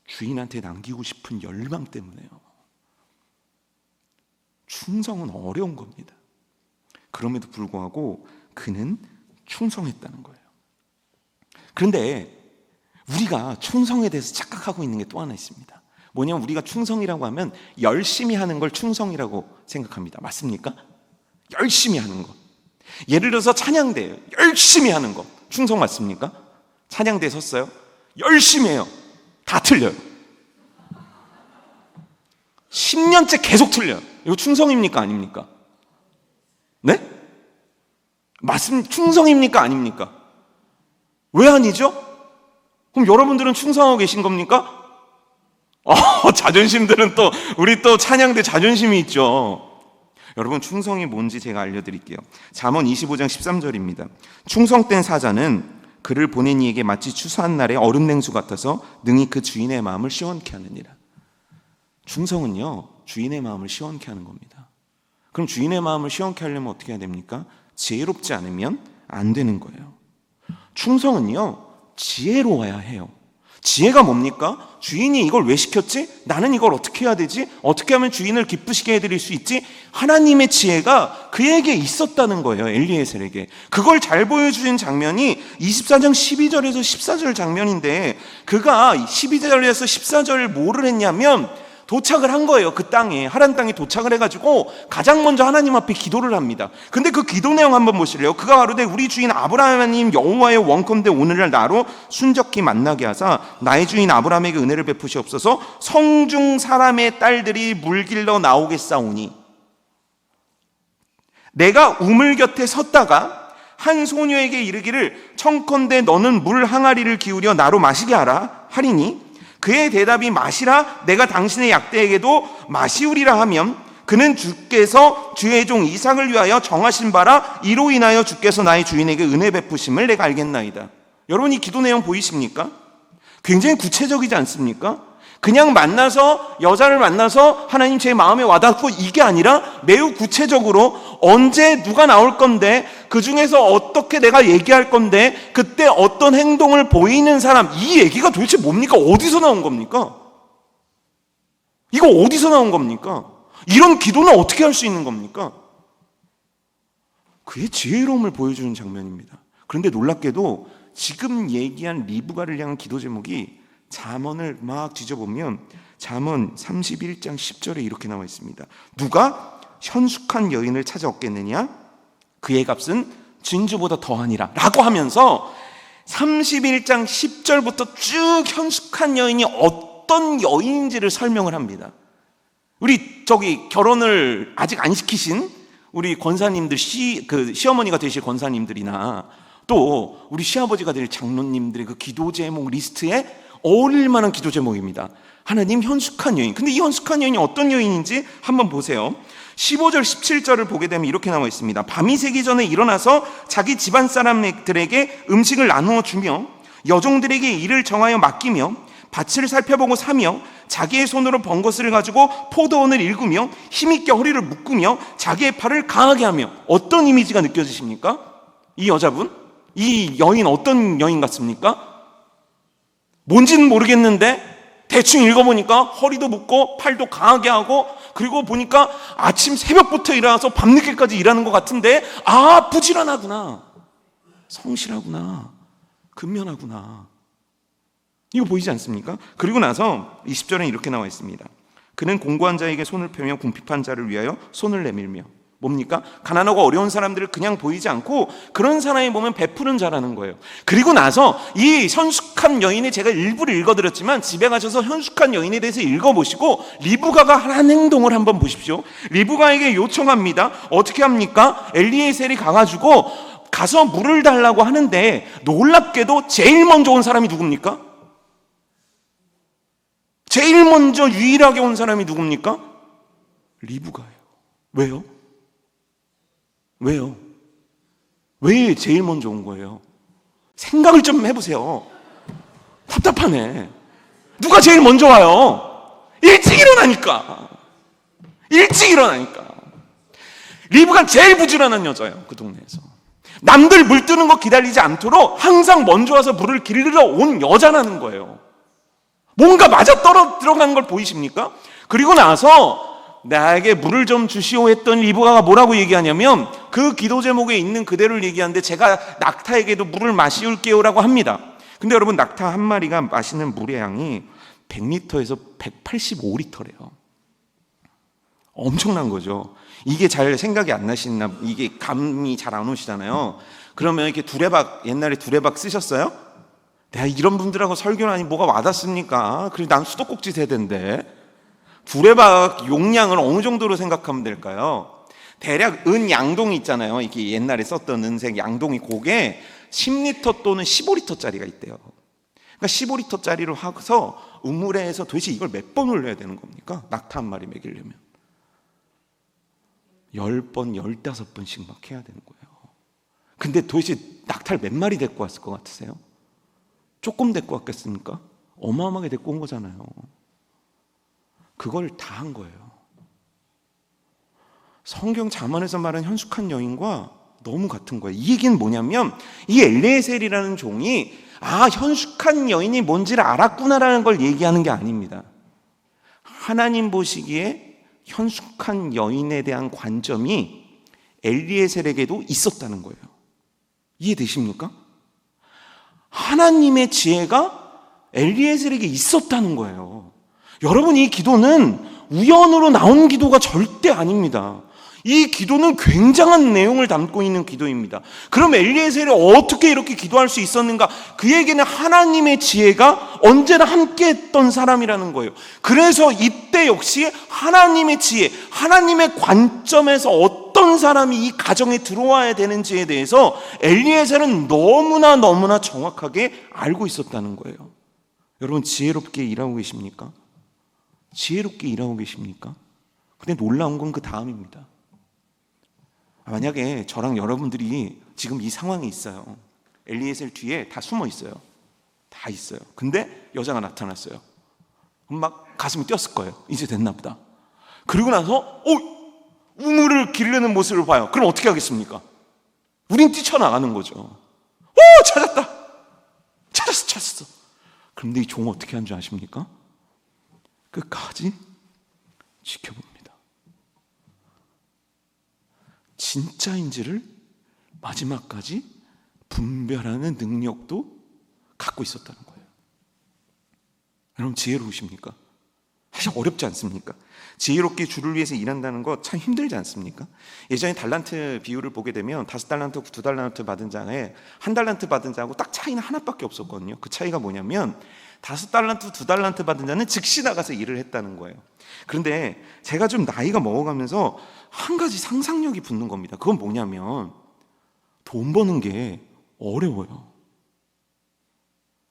주인한테 남기고 싶은 열망 때문에요. 충성은 어려운 겁니다. 그럼에도 불구하고 그는 충성했다는 거예요. 그런데 우리가 충성에 대해서 착각하고 있는 게 또 하나 있습니다. 뭐냐면 우리가 충성이라고 하면 열심히 하는 걸 충성이라고 생각합니다. 맞습니까? 열심히 하는 것. 예를 들어서 찬양대 열심히 하는 것 충성 맞습니까? 찬양대 섰어요? 열심히 해요. 다 틀려요. 10년째 계속 틀려요. 이거 충성입니까? 아닙니까? 네? 충성입니까? 아닙니까? 왜 아니죠? 그럼 여러분들은 충성하고 계신 겁니까? 자존심들은 또 우리 또 찬양대 자존심이 있죠. 여러분 충성이 뭔지 제가 알려드릴게요. 잠언 25장 13절입니다. 충성된 사자는 그를 보낸 이에게 마치 추수한 날의 얼음 냉수 같아서 능히 그 주인의 마음을 시원케 하느니라. 충성은요 주인의 마음을 시원케 하는 겁니다. 그럼 주인의 마음을 시원케 하려면 어떻게 해야 됩니까? 지혜롭지 않으면 안 되는 거예요. 충성은요 지혜로워야 해요. 지혜가 뭡니까? 주인이 이걸 왜 시켰지? 나는 이걸 어떻게 해야 되지? 어떻게 하면 주인을 기쁘시게 해드릴 수 있지? 하나님의 지혜가 그에게 있었다는 거예요. 엘리에셀에게. 그걸 잘 보여주신 장면이 24장 12절에서 14절 장면인데, 그가 12절에서 14절을 뭐를 했냐면 도착을 한 거예요. 그 땅에, 하란 땅에 도착을 해가지고 가장 먼저 하나님 앞에 기도를 합니다. 근데 그 기도 내용 한번 보실래요? 그가 가로되 우리 주인 아브라함 하나님 여호와의 원컨대 오늘날 나로 순적히 만나게 하사 나의 주인 아브라함에게 은혜를 베푸시옵소서. 성중 사람의 딸들이 물길러 나오겠사오니 내가 우물 곁에 섰다가 한 소녀에게 이르기를 청컨대 너는 물 항아리를 기울여 나로 마시게 하라 하리니 그의 대답이 마시라 내가 당신의 약대에게도 마시우리라 하면 그는 주께서 주의 종 이삭을 위하여 정하신 바라 이로 인하여 주께서 나의 주인에게 은혜 베푸심을 내가 알겠나이다. 여러분 이 기도 내용 보이십니까? 굉장히 구체적이지 않습니까? 그냥 만나서 여자를 만나서 하나님 제 마음에 와닿고 이게 아니라 매우 구체적으로 언제 누가 나올 건데 그 중에서 어떻게 내가 얘기할 건데 그때 어떤 행동을 보이는 사람, 이 얘기가 도대체 뭡니까? 어디서 나온 겁니까? 이거 어디서 나온 겁니까? 이런 기도는 어떻게 할 수 있는 겁니까? 그의 지혜로움을 보여주는 장면입니다. 그런데 놀랍게도 지금 얘기한 리브가를 향한 기도 제목이 잠언을 막 뒤져보면 잠언 31장 10절에 이렇게 나와 있습니다. 누가 현숙한 여인을 찾아 얻겠느냐? 그의 값은 진주보다 더하니라 라고 하면서 31장 10절부터 쭉 현숙한 여인이 어떤 여인인지를 설명을 합니다. 우리 결혼을 아직 안 시키신 우리 권사님들 시어머니가 되실 권사님들이나 또 우리 시아버지가 될 장로님들의 그 기도 제목 리스트에 어울릴 만한 기도 제목입니다. 하나님 현숙한 여인. 근데 이 현숙한 여인이 어떤 여인인지 한번 보세요. 15절 17절을 보게 되면 이렇게 나와 있습니다. 밤이 새기 전에 일어나서 자기 집안 사람들에게 음식을 나누어 주며 여종들에게 일을 정하여 맡기며 밭을 살펴보고 사며 자기의 손으로 번 것을 가지고 포도원을 일구며 힘있게 허리를 묶으며 자기의 팔을 강하게 하며. 어떤 이미지가 느껴지십니까? 이 여자분? 이 여인 어떤 여인 같습니까? 뭔지는 모르겠는데 대충 읽어보니까 허리도 묶고 팔도 강하게 하고 그리고 보니까 아침 새벽부터 일어나서 밤늦게까지 일하는 것 같은데 부지런하구나, 성실하구나, 근면하구나. 이거 보이지 않습니까? 그리고 나서 20절에 이렇게 나와 있습니다. 그는 공고한 자에게 손을 펴며 궁핍한 자를 위하여 손을 내밀며. 뭡니까? 가난하고 어려운 사람들을 그냥 보이지 않고 그런 사람이 보면 베푸는 자라는 거예요. 그리고 나서 이 현숙한 여인의, 제가 일부를 읽어드렸지만 집에 가셔서 현숙한 여인에 대해서 읽어보시고 리브가가 한 행동을 한번 보십시오. 리브가에게 요청합니다. 어떻게 합니까? 엘리에셀이 가서 물을 달라고 하는데 놀랍게도 제일 먼저 온 사람이 누굽니까? 제일 먼저 유일하게 온 사람이 누굽니까? 리브가예요. 왜요? 왜 제일 먼저 온 거예요? 생각을 좀 해보세요. 답답하네. 누가 제일 먼저 와요? 일찍 일어나니까. 리브가 제일 부지런한 여자예요, 그 동네에서. 남들 물 뜨는 거 기다리지 않도록 항상 먼저 와서 물을 길러 온 여자라는 거예요. 뭔가 맞아 들어간 걸 보이십니까? 그리고 나서 나에게 물을 좀 주시오 했던 리브가가 뭐라고 얘기하냐면, 그 기도 제목에 있는 그대로를 얘기하는데, 제가 낙타에게도 물을 마시울게요 라고 합니다. 근데 여러분, 낙타 한 마리가 마시는 물의 양이 100리터에서 185리터래요. 엄청난 거죠. 이게 잘 생각이 안 나시나, 이게 감이 잘 안 오시잖아요. 그러면 이렇게 옛날에 두레박 쓰셨어요? 내가 이런 분들하고 설교하니 뭐가 와닿습니까? 그리고 난 수도꼭지 세대인데. 두레박 용량을 어느 정도로 생각하면 될까요? 대략 은 양동이 있잖아요. 이게 옛날에 썼던 은색 양동이, 고게 10리터 또는 15리터짜리가 있대요. 그러니까 15리터짜리로 해서 우물에서 도대체 이걸 몇 번 올려야 되는 겁니까? 낙타 한 마리 먹이려면 10번, 15번씩 막 해야 되는 거예요. 근데 도대체 낙타를 몇 마리 데리고 왔을 것 같으세요? 조금 데리고 왔겠습니까? 어마어마하게 데리고 온 거잖아요. 그걸 다 한 거예요. 성경 잠언에서 말하는 현숙한 여인과 너무 같은 거예요. 이 얘기는 뭐냐면, 이 엘리에셀이라는 종이 현숙한 여인이 뭔지를 알았구나라는 걸 얘기하는 게 아닙니다. 하나님 보시기에 현숙한 여인에 대한 관점이 엘리에셀에게도 있었다는 거예요. 이해되십니까? 하나님의 지혜가 엘리에셀에게 있었다는 거예요. 여러분, 이 기도는 우연으로 나온 기도가 절대 아닙니다. 이 기도는 굉장한 내용을 담고 있는 기도입니다. 그럼 엘리에셀이 어떻게 이렇게 기도할 수 있었는가? 그에게는 하나님의 지혜가 언제나 함께했던 사람이라는 거예요. 그래서 이때 역시 하나님의 지혜, 하나님의 관점에서 어떤 사람이 이 가정에 들어와야 되는지에 대해서 엘리에셀은 너무나 정확하게 알고 있었다는 거예요. 여러분, 지혜롭게 일하고 계십니까? 지혜롭게 일하고 계십니까? 근데 놀라운 건 그 다음입니다. 만약에 저랑 여러분들이 지금 이 상황에 있어요. 엘리에셀 뒤에 다 숨어 있어요. 다 있어요. 근데 여자가 나타났어요. 그럼 막 가슴이 뛰었을 거예요. 이제 됐나 보다. 그리고 나서 우물을 기르는 모습을 봐요. 그럼 어떻게 하겠습니까? 우린 뛰쳐나가는 거죠. 찾았다. 찾았어. 그런데 이 종은 어떻게 한 줄 아십니까? 끝까지 지켜봅니다. 진짜인지를 마지막까지 분별하는 능력도 갖고 있었다는 거예요. 여러분, 지혜로우십니까? 사실 어렵지 않습니까? 지혜롭게 주를 위해서 일한다는 거 참 힘들지 않습니까? 예전에 달란트 비율을 보게 되면 5달란트, 2달란트 받은 자에 1달란트 받은 자하고 딱 차이는 하나밖에 없었거든요. 그 차이가 뭐냐면 5달란트, 2달란트 받은 자는 즉시 나가서 일을 했다는 거예요. 그런데 제가 좀 나이가 먹어가면서 한 가지 상상력이 붙는 겁니다. 그건 뭐냐면 돈 버는 게 어려워요.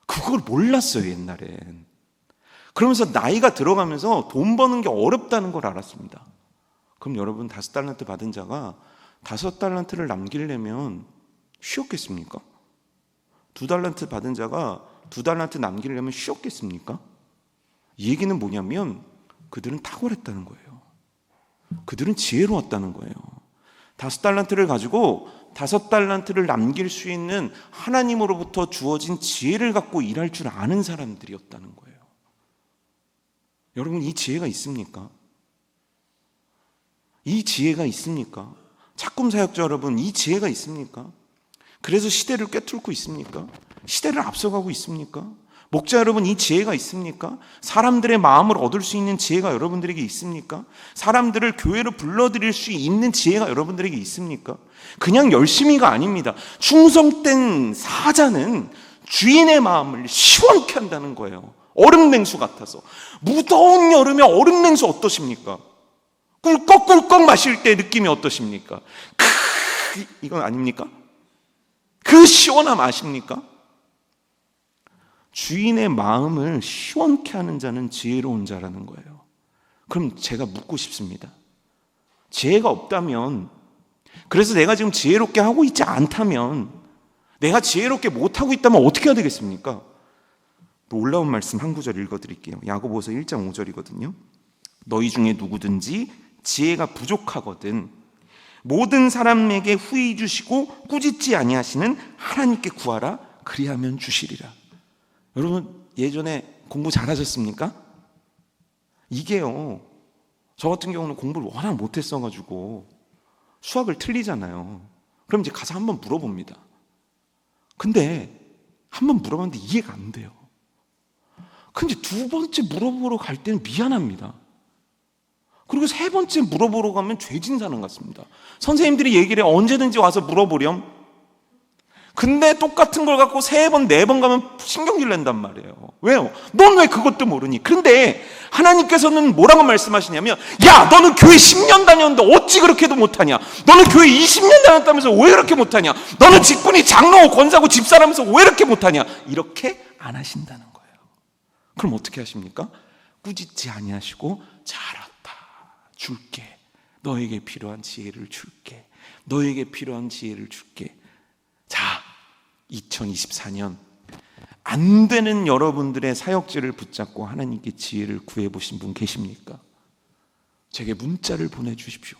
그걸 몰랐어요, 옛날엔. 그러면서 나이가 들어가면서 돈 버는 게 어렵다는 걸 알았습니다. 그럼 여러분, 5달란트 받은 자가 5달란트를 남기려면 쉬웠겠습니까? 2달란트 받은 자가 2달란트 남기려면 쉬웠겠습니까? 이 얘기는 뭐냐면 그들은 탁월했다는 거예요. 그들은 지혜로웠다는 거예요. 5달란트를 가지고 5달란트를 남길 수 있는 하나님으로부터 주어진 지혜를 갖고 일할 줄 아는 사람들이었다는 거예요. 여러분, 이 지혜가 있습니까? 이 지혜가 있습니까? 착금 사역자 여러분, 이 지혜가 있습니까? 그래서 시대를 꿰뚫고 있습니까? 시대를 앞서가고 있습니까? 목자 여러분, 이 지혜가 있습니까? 사람들의 마음을 얻을 수 있는 지혜가 여러분들에게 있습니까? 사람들을 교회로 불러들일 수 있는 지혜가 여러분들에게 있습니까? 그냥 열심히가 아닙니다. 충성된 사자는 주인의 마음을 시원케 한다는 거예요. 얼음 냉수 같아서. 무더운 여름에 얼음 냉수 어떠십니까? 꿀꺽꿀꺽 마실 때 느낌이 어떠십니까? 이건 아닙니까? 그 시원함 아십니까? 주인의 마음을 시원케 하는 자는 지혜로운 자라는 거예요. 그럼 제가 묻고 싶습니다. 지혜가 없다면, 그래서 내가 지금 지혜롭게 하고 있지 않다면, 내가 지혜롭게 못하고 있다면 어떻게 해야 되겠습니까? 놀라운 말씀 한 구절 읽어드릴게요. 야고보서 1장 5절이거든요. 너희 중에 누구든지 지혜가 부족하거든 모든 사람에게 후히 주시고 꾸짖지 아니하시는 하나님께 구하라. 그리하면 주시리라. 여러분, 예전에 공부 잘하셨습니까? 이게요, 저 같은 경우는 공부를 워낙 못했어가지고 수학을 틀리잖아요. 그럼 이제 가서 한번 물어봅니다. 근데 한번 물어봤는데 이해가 안 돼요. 근데 두 번째 물어보러 갈 때는 미안합니다. 그리고 세 번째 물어보러 가면 죄진사는 같습니다. 선생님들이 얘기를 해, 언제든지 와서 물어보렴. 근데 똑같은 걸 갖고 세 번, 네 번 가면 신경질 낸단 말이에요. 왜요? 넌 왜 그것도 모르니? 그런데 하나님께서는 뭐라고 말씀하시냐면, 야, 너는 교회 10년 다녔는데 어찌 그렇게도 못하냐? 너는 교회 20년 다녔다면서 왜 그렇게 못하냐? 너는 직분이 장로고 권사고 집사라면서 왜 이렇게 못하냐? 이렇게 안 하신다는 거예요. 그럼 어떻게 하십니까? 꾸짖지 아니하시고, 잘했다, 줄게. 너에게 필요한 지혜를 줄게. 너에게 필요한 지혜를 줄게. 자, 2024년 안 되는 여러분들의 사역지를 붙잡고 하나님께 지혜를 구해보신 분 계십니까? 제게 문자를 보내주십시오.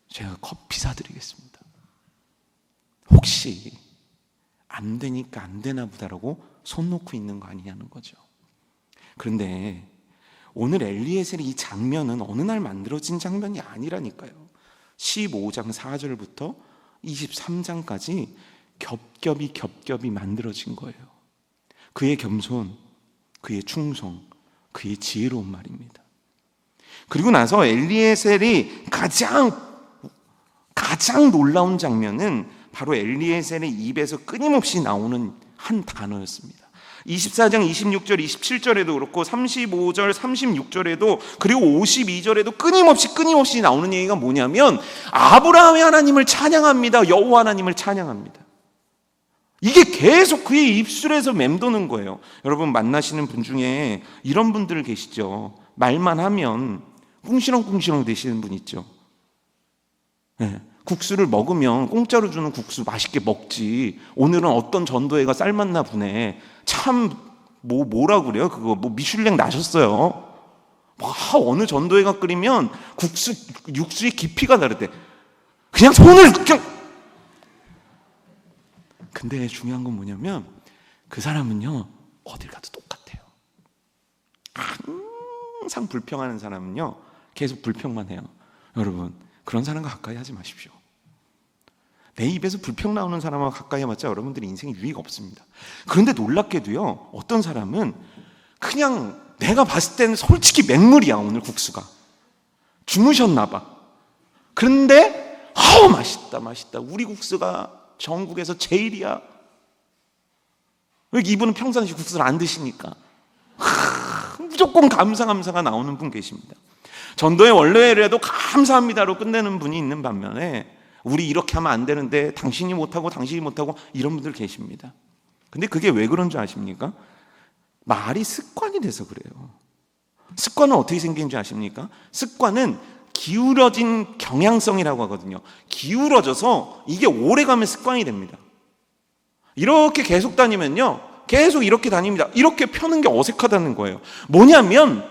제가 커피 사드리겠습니다. 혹시 안 되니까 안 되나 보다라고 손 놓고 있는 거 아니냐는 거죠. 그런데 오늘 엘리에셀의 이 장면은 어느 날 만들어진 장면이 아니라니까요. 15장 4절부터 23장까지 겹겹이 만들어진 거예요. 그의 겸손, 그의 충성, 그의 지혜로운 말입니다. 그리고 나서 엘리에셀이 가장 놀라운 장면은 바로 엘리에셀의 입에서 끊임없이 나오는 한 단어였습니다. 24장 26절 27절에도 그렇고 35절 36절에도 그리고 52절에도 끊임없이 나오는 얘기가 뭐냐면, 아브라함의 하나님을 찬양합니다. 여호와 하나님을 찬양합니다. 이게 계속 그의 입술에서 맴도는 거예요. 여러분, 만나시는 분 중에 이런 분들 계시죠? 말만 하면 꿍시렁 되시는 분 있죠? 네. 국수를 먹으면 공짜로 주는 국수 맛있게 먹지, 오늘은 어떤 전도회가 삶았나 보네, 참 뭐라 그래요? 그거 뭐 미슐랭 나셨어요. 어느 전도회가 끓이면 육수의 깊이가 다르대. 그냥 손을 근데 중요한 건 뭐냐면, 그 사람은요 어딜 가도 똑같아요. 항상 불평하는 사람은요 계속 불평만 해요. 여러분, 그런 사람과 가까이 하지 마십시오. 내 입에서 불평 나오는 사람과 가까이 해봤자 여러분들의 인생에 유익 없습니다. 그런데 놀랍게도요, 어떤 사람은 그냥 내가 봤을 때는 솔직히 맹물이야. 오늘 국수가 주무셨나 봐. 그런데 맛있다, 우리 국수가 전국에서 제일이야. 왜? 이분은 평상시 국수를 안 드시니까 무조건 감사가 나오는 분 계십니다. 전도의 원래라도 감사합니다로 끝내는 분이 있는 반면에, 우리 이렇게 하면 안 되는데 당신이 못하고 이런 분들 계십니다. 근데 그게 왜 그런 줄 아십니까? 말이 습관이 돼서 그래요. 습관은 어떻게 생기는 줄 아십니까? 습관은 기울어진 경향성이라고 하거든요. 기울어져서 이게 오래가면 습관이 됩니다. 이렇게 계속 다니면요, 계속 이렇게 다닙니다. 이렇게 펴는 게 어색하다는 거예요. 뭐냐면,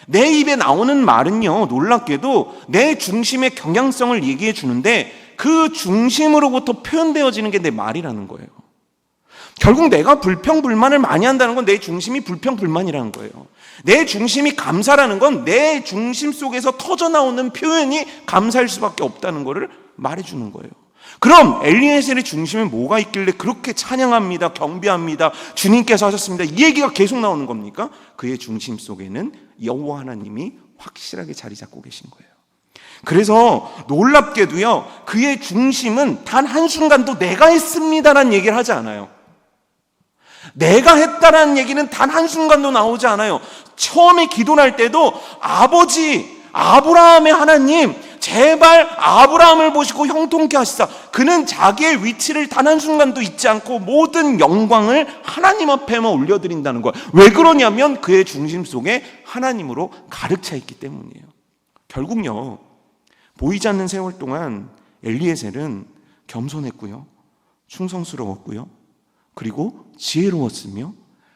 내 입에 나오는 말은요, 놀랍게도 내 중심의 경향성을 얘기해 주는데, 그 중심으로부터 표현되어지는 게 내 말이라는 거예요. 결국 내가 불평불만을 많이 한다는 건 내 중심이 불평불만이라는 거예요. 내 중심이 감사라는 건 내 중심 속에서 터져나오는 표현이 감사일 수밖에 없다는 것을 말해주는 거예요. 그럼 엘리에셀의 중심에 뭐가 있길래 그렇게 찬양합니다, 경배합니다, 주님께서 하셨습니다, 이 얘기가 계속 나오는 겁니까? 그의 중심 속에는 여호와 하나님이 확실하게 자리 잡고 계신 거예요. 그래서 놀랍게도요, 그의 중심은 단 한순간도 내가 했습니다라는 얘기를 하지 않아요. 내가 했다라는 얘기는 단 한순간도 나오지 않아요. 처음에 기도를 할 때도 아버지 아브라함의 하나님, 제발 아브라함을 보시고 형통케 하시사. 그는 자기의 위치를 단 한순간도 잊지 않고 모든 영광을 하나님 앞에만 올려드린다는 거예요. 왜 그러냐면 그의 중심 속에 하나님으로 가득 차 있기 때문이에요. 결국요, 보이지 않는 세월 동안 엘리에셀은 겸손했고요, 충성스러웠고요, 그리고 지혜로웠으며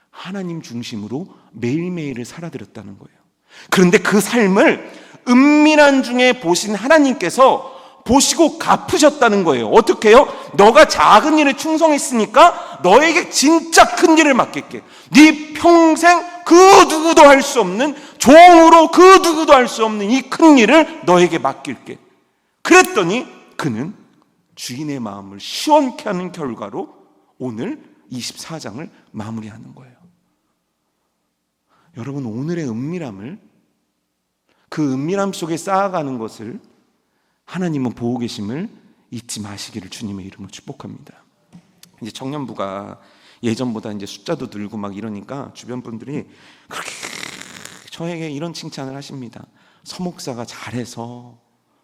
하나님 중심으로 매일매일을 살아들였다는 거예요. 그런데 그 삶을 은밀한 중에 보신 하나님께서 보시고 갚으셨다는 거예요. 어떻게 해요? 너가 작은 일에 충성했으니까 너에게 진짜 큰 일을 맡길게. 네 평생 그 누구도 할 수 없는, 종으로 그 누구도 할 수 없는 이 큰 일을 너에게 맡길게. 그랬더니 그는 주인의 마음을 시원케 하는 결과로 오늘 24장을 마무리하는 거예요. 여러분, 오늘의 은밀함을, 그 은밀함 속에 쌓아가는 것을 하나님은 보고 계심을 잊지 마시기를 주님의 이름으로 축복합니다. 이제 청년부가 예전보다 이제 숫자도 늘고 막 이러니까 주변 분들이 그렇게 저에게 이런 칭찬을 하십니다. 서목사가 잘해서,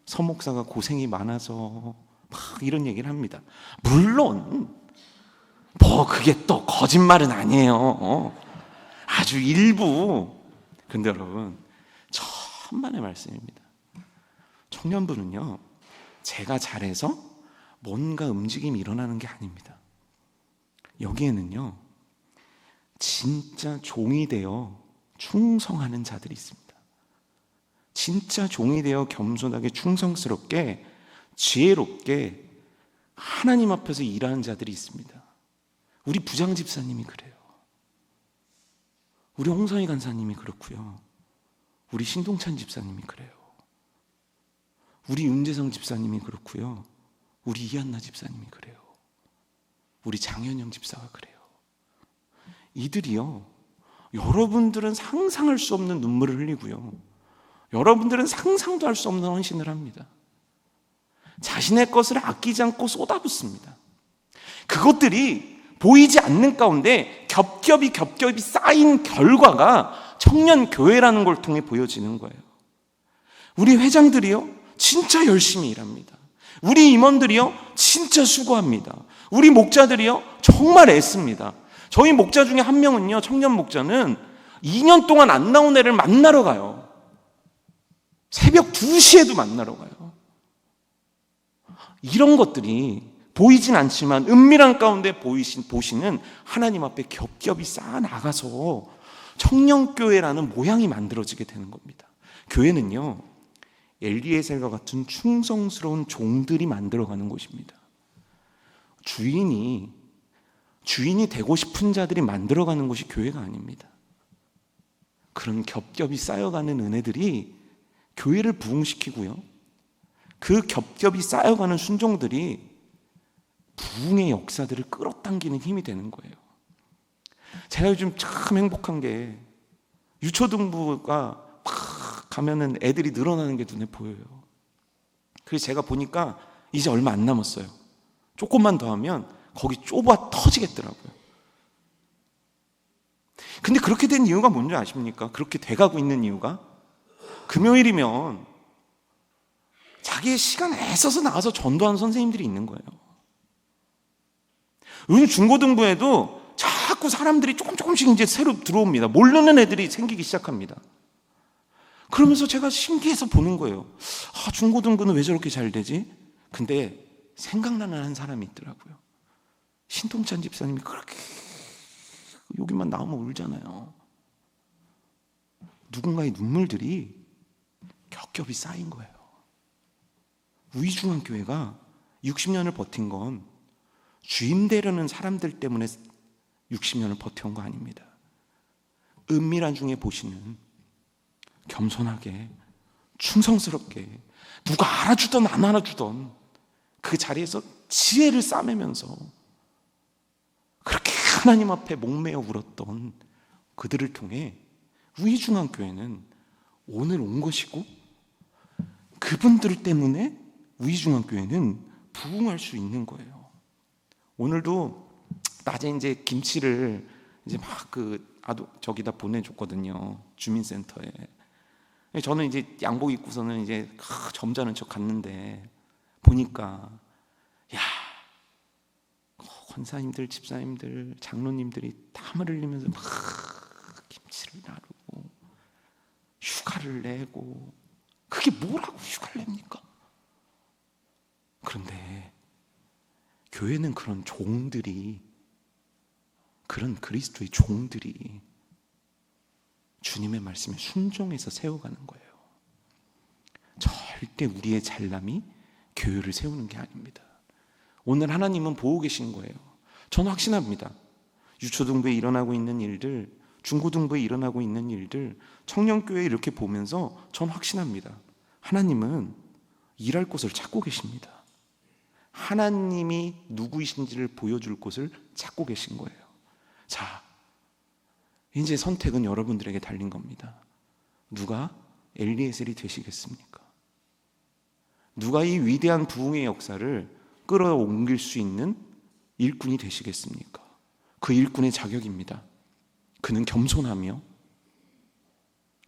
서목사가 고생이 많아서 막 이런 얘기를 합니다. 물론 뭐 그게 또 거짓말은 아니에요. 아주 일부. 근데 여러분, 천만의 말씀입니다. 청년부는요, 제가 잘해서 뭔가 움직임이 일어나는 게 아닙니다. 여기에는요, 진짜 종이 되어 충성하는 자들이 있습니다. 진짜 종이 되어 겸손하게 충성스럽게 지혜롭게 하나님 앞에서 일하는 자들이 있습니다. 우리 부장 집사님이 그래요. 우리 홍선희 간사님이 그렇고요. 우리 신동찬 집사님이 그래요. 우리 윤재성 집사님이 그렇고요. 우리 이한나 집사님이 그래요. 우리 장현영 집사가 그래요. 이들이요, 여러분들은 상상할 수 없는 눈물을 흘리고요, 여러분들은 상상도 할 수 없는 헌신을 합니다. 자신의 것을 아끼지 않고 쏟아붓습니다. 그것들이 보이지 않는 가운데 겹겹이 쌓인 결과가 청년교회라는 걸 통해 보여지는 거예요. 우리 회장들이요, 진짜 열심히 일합니다. 우리 임원들이요, 진짜 수고합니다. 우리 목자들이요, 정말 애씁니다. 저희 목자 중에 한 명은요, 청년 목자는 2년 동안 안 나온 애를 만나러 가요. 새벽 2시에도 만나러 가요. 이런 것들이 보이진 않지만 은밀한 가운데 보시는 하나님 앞에 겹겹이 쌓아 나가서 청년교회라는 모양이 만들어지게 되는 겁니다. 교회는요, 엘리에셀과 같은 충성스러운 종들이 만들어가는 곳입니다. 주인이 되고 싶은 자들이 만들어가는 곳이 교회가 아닙니다. 그런 겹겹이 쌓여가는 은혜들이 교회를 부흥시키고요, 그 겹겹이 쌓여가는 순종들이 부흥의 역사들을 끌어당기는 힘이 되는 거예요. 제가 요즘 참 행복한 게 유초등부가 막 가면은 애들이 늘어나는 게 눈에 보여요. 그래서 제가 보니까 이제 얼마 안 남았어요. 조금만 더 하면 거기 좁아 터지겠더라고요. 근데 그렇게 된 이유가 뭔지 아십니까? 그렇게 돼가고 있는 이유가, 금요일이면 자기의 시간 애써서 나와서 전도하는 선생님들이 있는 거예요. 요즘 중고등부에도 자꾸 사람들이 조금씩 이제 새로 들어옵니다. 모르는 애들이 생기기 시작합니다. 그러면서 제가 신기해서 보는 거예요. 아, 중고등부는 왜 저렇게 잘 되지? 근데 생각나는 한 사람이 있더라고요. 신동찬 집사님이 그렇게 여기만 나오면 울잖아요. 누군가의 눈물들이 겹겹이 쌓인 거예요. 우이중앙교회가 60년을 버틴 건 주임 되려는 사람들 때문에 60년을 버텨온 거 아닙니다. 은밀한 중에 보시는 겸손하게 충성스럽게 누가 알아주던 안 알아주던 그 자리에서 지혜를 싸매면서 그렇게 하나님 앞에 목매어 울었던 그들을 통해 우이중앙교회는 오늘 온 것이고, 그분들 때문에 우이중앙교회는 부흥할 수 있는 거예요. 오늘도 낮에 이제 김치를 이제 막 저기다 보내줬거든요. 주민센터에. 저는 이제 양복 입고서는 이제 점잖은 척 갔는데 보니까, 야, 권사님들, 집사님들, 장로님들이 땀을 흘리면서 막 김치를 나르고 휴가를 내고, 그게 뭐라고 휴가를 냅니까? 그런데 교회는 그런 종들이, 그런 그리스도의 종들이 주님의 말씀에 순종해서 세워가는 거예요. 절대 우리의 잘남이 교회를 세우는 게 아닙니다. 오늘 하나님은 보고 계신 거예요. 저는 확신합니다. 유초등부에 일어나고 있는 일들, 중고등부에 일어나고 있는 일들, 청년교회에 이렇게 보면서 전 확신합니다. 하나님은 일할 곳을 찾고 계십니다. 하나님이 누구이신지를 보여줄 곳을 찾고 계신 거예요. 자, 이제 선택은 여러분들에게 달린 겁니다. 누가 엘리에셀이 되시겠습니까? 누가 이 위대한 부흥의 역사를 끌어옮길 수 있는 일꾼이 되시겠습니까? 그 일꾼의 자격입니다. 그는 겸손하며,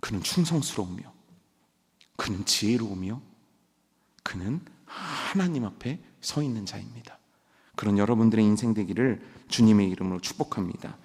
그는 충성스러우며, 그는 지혜로우며, 그는 하나님 앞에 서 있는 자입니다. 그런 여러분들의 인생 되기를 주님의 이름으로 축복합니다.